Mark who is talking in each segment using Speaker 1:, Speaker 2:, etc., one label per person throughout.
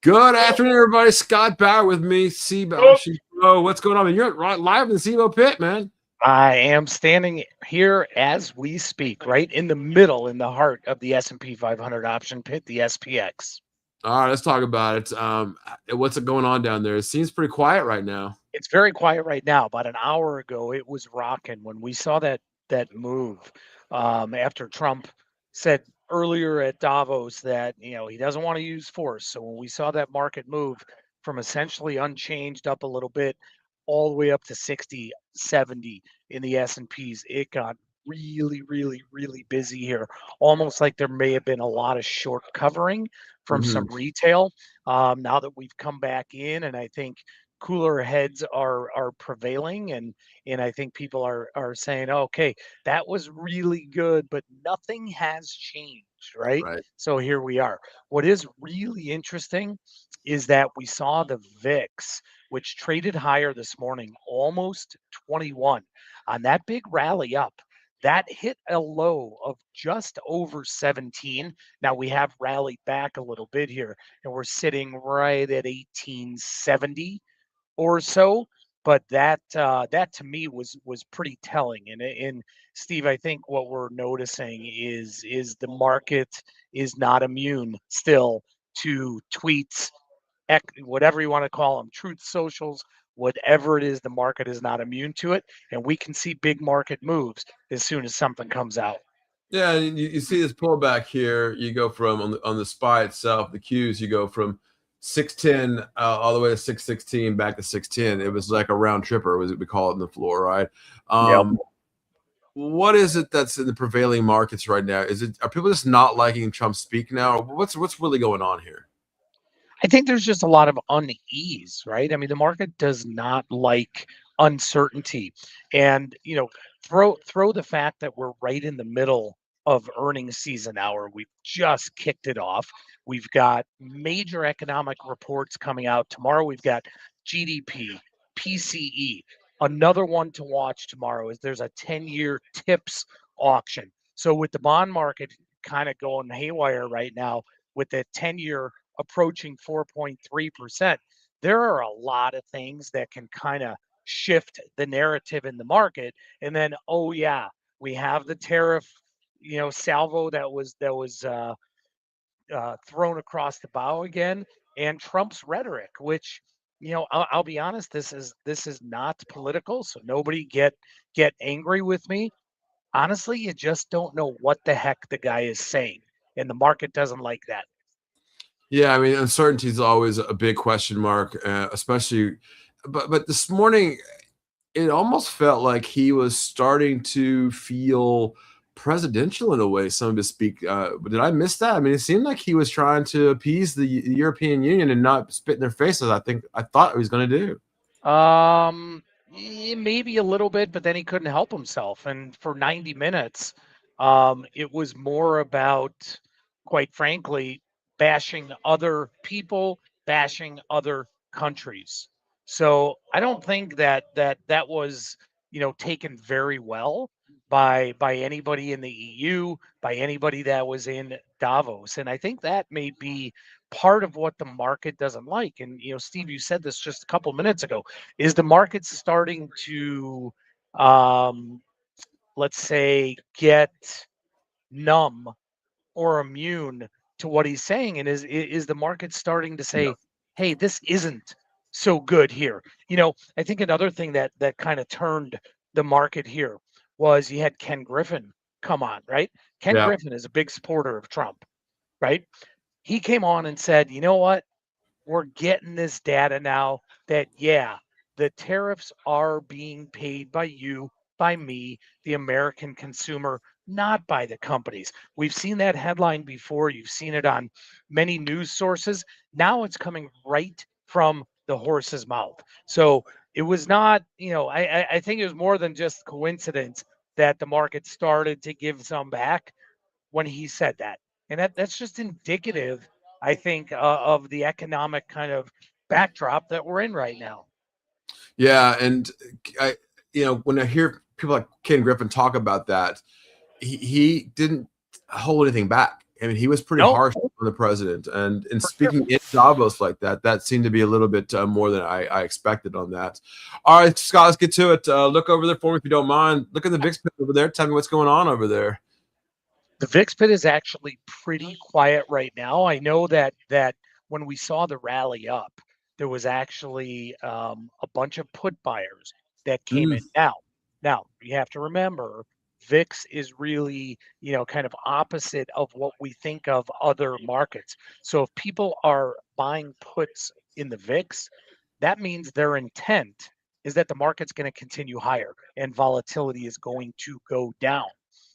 Speaker 1: Good afternoon, everybody. Scott Bauer with me.
Speaker 2: Oh,
Speaker 1: Oh, what's going on? You're right live in the SIBO pit, man.
Speaker 2: I am standing here as we speak, right in the middle, in the heart of the S&P 500 option pit, the SPX.
Speaker 1: All right, let's talk about it. What's going on down there? It seems pretty quiet right now.
Speaker 2: It's very quiet right now. About an hour ago, it was rocking when we saw that move after Trump said earlier at Davos that he doesn't want to use force. So when we saw that market move from essentially unchanged up a little bit, all the way up to 60, 70 in the S&Ps, it got really, really, really busy here. Almost like there may have been a lot of short covering from some
Speaker 1: Hmm.
Speaker 2: retail. Now that we've come back in, and I think cooler heads are prevailing, and I think people are saying, oh, okay, that was really good, but nothing has changed, right?
Speaker 1: Right.
Speaker 2: So here we are. What is really interesting is that we saw the VIX, which traded higher this morning, almost 21 on that big rally up. That hit a low of just over 17. Now we have rallied back a little bit here, and we're sitting right at 1870 or so. But that to me was pretty telling. And Steve, I think what we're noticing is the market is not immune still to tweets, whatever you want to call them, truth socials, whatever it is. The market is not immune to it, and we can see big market moves as soon as something comes out.
Speaker 1: Yeah, and you see this pullback here. You go from on the SPY itself, the Qs, you go from 610 all the way to 616 back to 610. It was like a round tripper, was it we call it in the floor, right?
Speaker 2: Yep.
Speaker 1: What is it that's in the prevailing markets right now? Are people just not liking Trump speak now? Or what's really going on here?
Speaker 2: I think there's just a lot of unease, right? I mean, the market does not like uncertainty. And, throw the fact that we're right in the middle of earnings season now, or we've just kicked it off. We've got major economic reports coming out tomorrow. We've got GDP, PCE. Another one to watch tomorrow is there's a 10-year TIPS auction. So with the bond market kind of going haywire right now, with the 10-year approaching 4.3%, there are a lot of things that can kind of shift the narrative in the market. And then, oh yeah, we have the tariff, salvo that was thrown across the bow again, and Trump's rhetoric, which I'll be honest, this is not political, so nobody get angry with me. Honestly, you just don't know what the heck the guy is saying, and the market doesn't like that.
Speaker 1: Yeah, I mean, uncertainty is always a big question mark, especially. But this morning, it almost felt like he was starting to feel presidential in a way, some to speak. Did I miss that? I mean, it seemed like he was trying to appease the European Union and not spit in their faces. I thought he was going to do.
Speaker 2: Maybe a little bit, but then he couldn't help himself. And for 90 minutes, it was more about, quite frankly, bashing other people, bashing other countries. So I don't think that was, taken very well by anybody in the EU, by anybody that was in Davos. And I think that may be part of what the market doesn't like. And Steve, you said this just a couple minutes ago, is the market starting to, um, let's say, get numb or immune to what he's saying? And is the market starting to
Speaker 1: Yeah.
Speaker 2: say, hey, this isn't so good here? I think another thing that kind of turned the market here was you had Ken Griffin come on, right? Ken
Speaker 1: Yeah.
Speaker 2: Griffin is a big supporter of Trump, right? He came on and said, you know what? We're getting this data now that, yeah, the tariffs are being paid by you, by me, the American consumer, not by the companies. We've seen that headline before. You've seen it on many news sources. Now it's coming right from the horse's mouth. So it was not, I think it was more than just coincidence that the market started to give some back when he said that. And that's just indicative, I think, of the economic kind of backdrop that we're in right now.
Speaker 1: Yeah, and I, when I hear people like Ken Griffin talk about that, he didn't hold anything back. I mean, he was pretty
Speaker 2: No,
Speaker 1: harsh on the president, and
Speaker 2: for sure.
Speaker 1: speaking in Davos like that, that seemed to be a little bit more than I expected on that. All right, Scott, let's get to it. Look over there for me if you don't mind. Look at the VIX pit over there. Tell me what's going on over there.
Speaker 2: The VIX pit is actually pretty quiet right now. I know that when we saw the rally up, there was actually a bunch of put buyers that came
Speaker 1: Mm,
Speaker 2: in. Now you have to remember, VIX is really kind of opposite of what we think of other markets. So if people are buying puts in the VIX, that means their intent is that the market's going to continue higher and volatility is going to go down.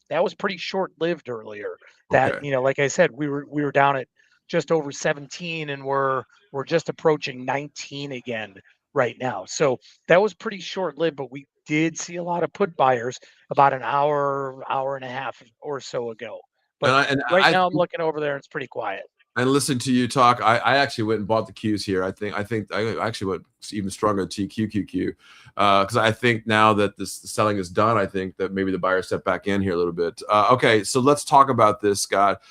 Speaker 2: That was pretty short-lived earlier. That,
Speaker 1: okay.
Speaker 2: like I said, we were down at just over 17 and we're just approaching 19 again right now. So that was pretty short-lived, but we did see a lot of put buyers about an hour and a half or so ago.
Speaker 1: And
Speaker 2: But
Speaker 1: I and
Speaker 2: right
Speaker 1: I
Speaker 2: now I'm looking over there and it's pretty quiet.
Speaker 1: and listening to you talk, I actually went and bought the Qs here. I think I actually went even stronger to TQQQ because I think now that this the selling is done, I think that maybe the buyer step back in here a little bit. Okay, so let's talk about this, Scott.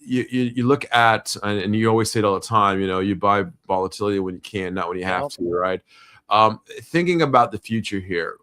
Speaker 1: You look at and you always say it all the time. You buy volatility when you can, not when you have
Speaker 2: Yeah,
Speaker 1: to, right? Thinking about the future here,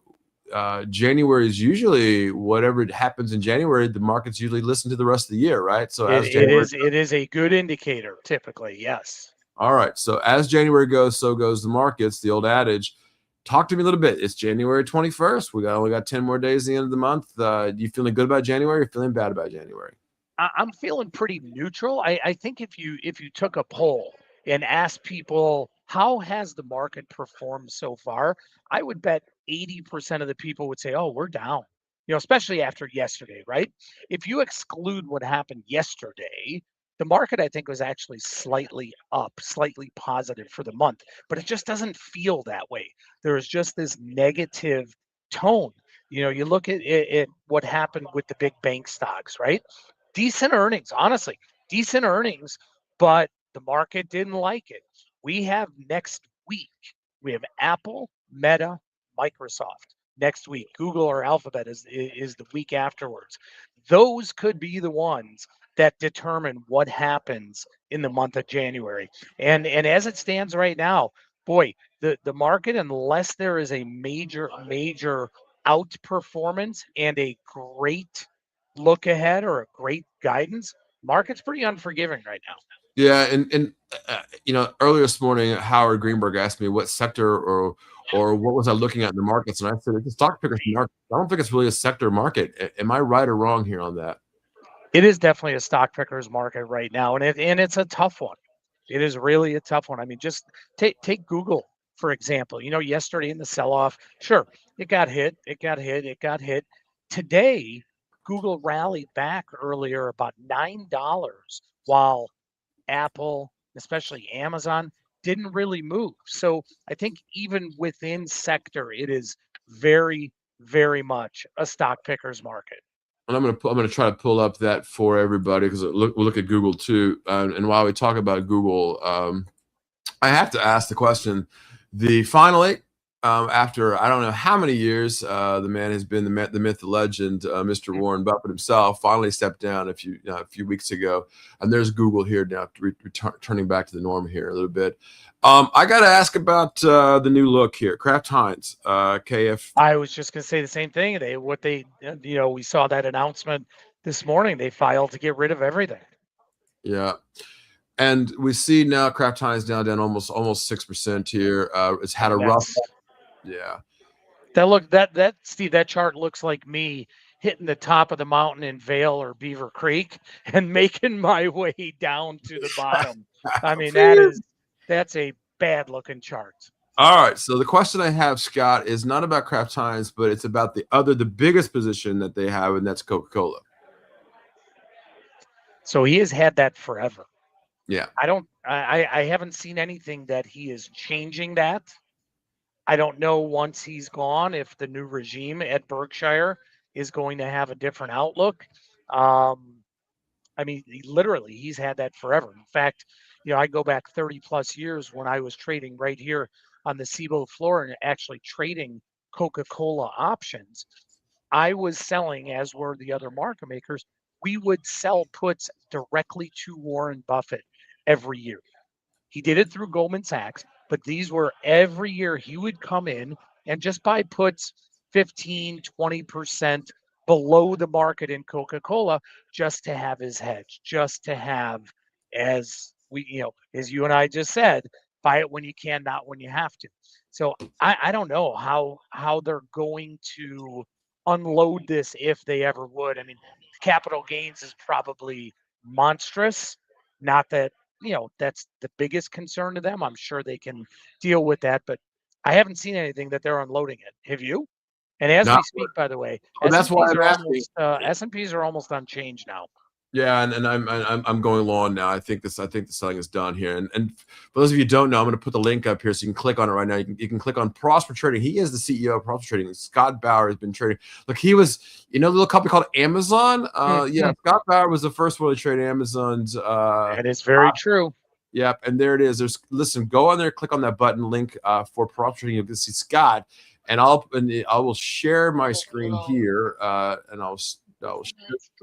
Speaker 1: January is usually whatever happens in January, the markets usually listen to the rest of the year, right? So
Speaker 2: it,
Speaker 1: as
Speaker 2: it
Speaker 1: January
Speaker 2: is it is a good indicator typically. Yes.
Speaker 1: All right. So as January goes, so goes the markets. The old adage. Talk to me a little bit. It's January 21st. Only got 10 more days at the end of the month. You feeling good about January or feeling bad about January?
Speaker 2: I'm feeling pretty neutral. I think if you took a poll and asked people how has the market performed so far, I would bet 80% of the people would say, "Oh, we're down." Especially after yesterday, right? If you exclude what happened yesterday, the market I think was actually slightly up, slightly positive for the month, but it just doesn't feel that way. There is just this negative tone. You look at what happened with the big bank stocks, right? Decent earnings, honestly, decent earnings, but the market didn't like it. We have next week, we have Apple, Meta, Microsoft next week. Google or Alphabet is the week afterwards. Those could be the ones that determine what happens in the month of January. And as it stands right now, boy, the market, unless there is a major outperformance and a great look ahead or a great guidance, market's pretty unforgiving right now.
Speaker 1: Yeah, and earlier this morning, Howard Greenberg asked me what sector or what was I looking at in the markets, and I said it's a stock pickers market. I don't think it's really a sector market. Am I right or wrong here on that?
Speaker 2: It is definitely a stock picker's market right now, and it's a tough one. It is really a tough one. I mean, just take Google for example. Yesterday in the sell-off, sure, it got hit. Today, Google rallied back earlier about $9, while Apple, especially Amazon, didn't really move. So I think even within sector, it is very, very much a stock picker's market.
Speaker 1: And I'm gonna try to pull up that for everybody because we'll look at Google too. And while we talk about Google, I have to ask the question. The finally, after I don't know how many years, the man has been the myth, the legend, Mr. Warren Buffett himself, finally stepped down a few weeks ago, and there's Google here now, returning back to the norm here a little bit. I got to ask about the new look here, Kraft Heinz, KF.
Speaker 2: I was just going to say the same thing. We saw that announcement this morning. They filed to get rid of everything.
Speaker 1: Yeah, and we see now Kraft Heinz down almost 6% here. It's had a rough,
Speaker 2: That's
Speaker 1: yeah.
Speaker 2: that Steve. That chart looks like me hitting the top of the mountain in Vale or Beaver Creek and making my way down to the bottom. I mean, that's a bad looking chart.
Speaker 1: All right. So the question I have, Scott, is not about Kraft Heinz, but it's about the biggest position that they have, and that's Coca-Cola.
Speaker 2: So he has had that forever.
Speaker 1: Yeah.
Speaker 2: I haven't seen anything that he is changing that. I don't know once he's gone if the new regime at Berkshire is going to have a different outlook. Um, I mean, he's had that forever. In fact, I go back 30 plus years when I was trading right here on the Cboe floor and actually trading Coca Cola options. I was selling, as were the other market makers. we would sell puts directly to Warren Buffett every year. He did it through Goldman Sachs, but these were every year he would come in and just buy puts 15, 20% below the market in Coca-Cola just to have his hedge, just to have, as we, as you and I just said, buy it when you can, not when you have to. So I don't know how they're going to unload this if they ever would. I mean, capital gains is probably monstrous. Not that that's the biggest concern to them. I'm sure they can deal with that, but I haven't seen anything that they're unloading it. Have you? And as
Speaker 1: No,
Speaker 2: we speak, by the way,
Speaker 1: well, that's why I'm asking.
Speaker 2: S and Ps are almost unchanged now.
Speaker 1: Yeah, and I'm going long now. I think the selling is done here. And for those of you who don't know, I'm going to put the link up here so you can click on it right now. You can click on Prosper Trading. He is the CEO of Prosper Trading. Scott Bauer has been trading. Look, he was the little company called Amazon. Yeah, Scott Bauer was the first one to trade Amazon's.
Speaker 2: That is very true.
Speaker 1: Yep, and there it is. Listen, go on there, click on that button link for Prosper Trading. You'll see Scott, and I will share my screen here, and I'll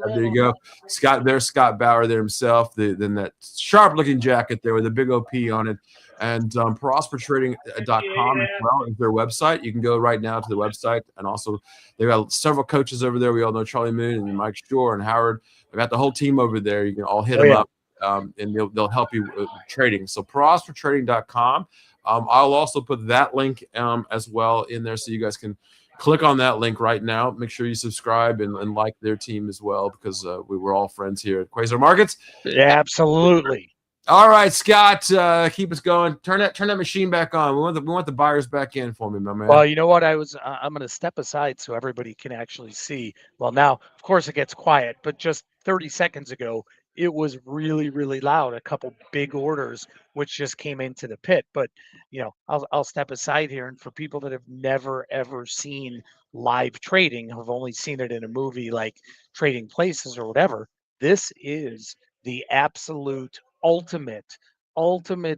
Speaker 1: there you go. Scott, there's Scott Bauer there himself. Then that sharp looking jacket there with a big OP on it. And prospertrading.com as well is their website. You can go right now to the website. And also, they've got several coaches over there. We all know Charlie Moon and Mike Shore and Howard. They've got the whole team over there. You can all hit them up, and they'll help you with trading. So prospertrading.com. I'll also put that link as well in there so you guys can click on that link right now. Make sure you subscribe and like their team as well, because we were all friends here at Quasar Markets.
Speaker 2: Yeah, absolutely.
Speaker 1: All right, Scott, keep us going. Turn that machine back on. We want the buyers back in for me, my man.
Speaker 2: Well, you know what? I'm going to step aside so everybody can actually see. Well, now, of course, it gets quiet, but just 30 seconds ago, it was really, really loud. A couple big orders which just came into the pit. But I'll step aside here, and for people that have never ever seen live trading, have only seen it in a movie like Trading Places or whatever, this is the absolute ultimate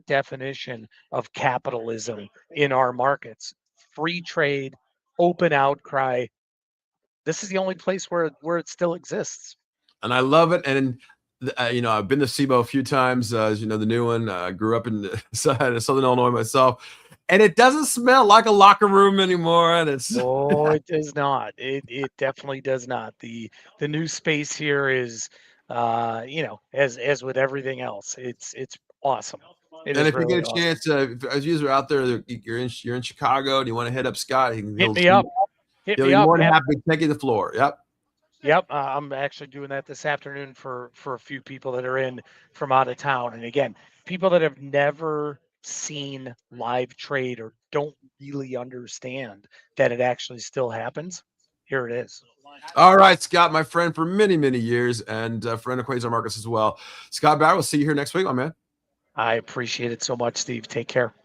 Speaker 2: definition of capitalism in our markets. Free trade, open outcry. This is the only place where it still exists.
Speaker 1: And I love it. And I've been to SIBO a few times. As you know, the new one. I grew up in Southern Illinois myself, and it doesn't smell like a locker room anymore. And
Speaker 2: no, it does not. It definitely does not. The new space here is, as with everything else, it's awesome.
Speaker 1: And if you get a chance, as you are out there, you're in Chicago, and you want to hit up Scott,
Speaker 2: hit me up.
Speaker 1: Hit me up. More than happy to take you to the floor. Yep.
Speaker 2: Yep, I'm actually doing that this afternoon for a few people that are in from out of town. And again, people that have never seen live trade or don't really understand that it actually still happens. Here it is.
Speaker 1: All right, Scott, my friend for many, many years, and friend of Quasar Markets as well. Scott Bauer, we'll see you here next week, my man.
Speaker 2: I appreciate it so much, Steve. Take care.